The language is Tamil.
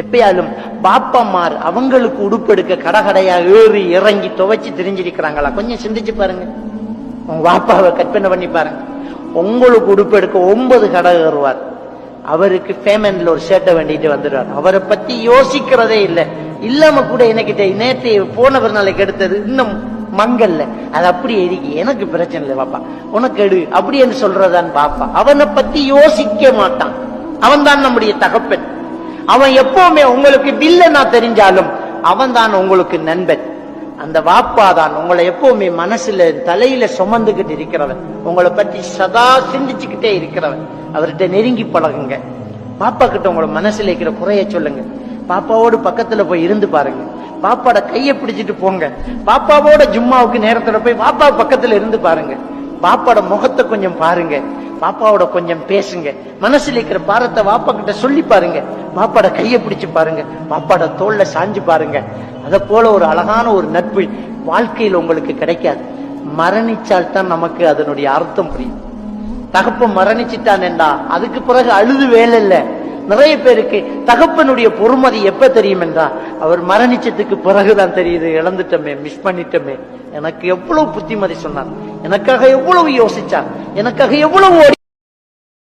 எப்பயாலும் பாப்பாமார் அவங்களுக்கு உடுப்பெடுக்க கடகடையா ஏறி இறங்கி துவைச்சு தெரிஞ்சிருக்கிறாங்களா? கொஞ்சம் சிந்திச்சு பாருங்க. உங்க பாப்பாவை கற்பனை பண்ணி பாருங்க. உங்களுக்கு உடுப்பெடுக்க 9 கடை ஏறுவார். அவருக்கு பேமெண்ட்ல ஒரு ஷர்ட்டை வேண்டிட்டு வந்துடுவார். அவரை பத்தி யோசிக்கிறதே இல்லை. இல்லாம கூட எனக்கிட்ட நேற்று போனவர் நாளைக்கு எடுத்தது இன்னும் மங்கல்ல, அது அப்படியே இருக்கு, எனக்கு பிரச்சனை இல்லை பாப்பா, உனக்கு எடு அப்படி என்று சொல்றதான் பாப்பா. அவனை பத்தி யோசிக்க மாட்டான். அவன் தான் நம்முடைய தகப்பன். அவன் எப்பவுமே உங்களுக்கு வில்லனா தெரிஞ்சாலும் அவன் தான் உங்களுக்கு நண்பன். அந்த வாப்பா தான் உங்களை எப்பவுமே மனசுல தலையில சுமந்துகிட்டு இருக்கிறவன், உங்களை பற்றி சதா சிந்திச்சுக்கிட்டே இருக்கிறவன். அவர்கிட்ட நெருங்கி பழகுங்க. பாப்பா கிட்ட உங்களை மனசுல இருக்கிற குறைய சொல்லுங்க. பாப்பாவோடு பக்கத்துல போய் இருந்து பாருங்க. பாப்பாவோட கையை பிடிச்சிட்டு போங்க. பாப்பாவோட ஜும்மாவுக்கு நேரத்துல போய் பாப்பா பக்கத்துல இருந்து பாருங்க. பாப்பாவோட முகத்தை கொஞ்சம் பாருங்க. பாப்பாவோட கொஞ்சம் பேசுங்க. மனசுல இருக்கிற பாரத்தை பாப்பா கிட்ட சொல்லி பாருங்க. பாப்பாவோட கையை பிடிச்சு பாருங்க. பாப்பாவோட தோல்ல சாஞ்சு பாருங்க. அத போல ஒரு அழகான ஒரு நட்பு வாழ்க்கையில் உங்களுக்கு கிடைக்காது. மரணிச்சால் தான் நமக்கு அதனுடைய அர்த்தம் புரியும். தகப்பன் மரணிச்சுட்டான் என்றா அதுக்கு பிறகு அழுது வேலை இல்லை. நிறைய பேருக்கு தகப்பனுடைய பொறுமதி எப்ப தெரியும் என்றா அவர் மரணிச்சதுக்கு பிறகுதான் தெரியுது. இழந்துட்டோமே, மிஸ் பண்ணிட்டோமே. எனக்கு எவ்வளவு புத்திமதி சொன்னார், எனக்காக எவ்வளவு யோசிச்சார், எனக்காக எவ்வளவு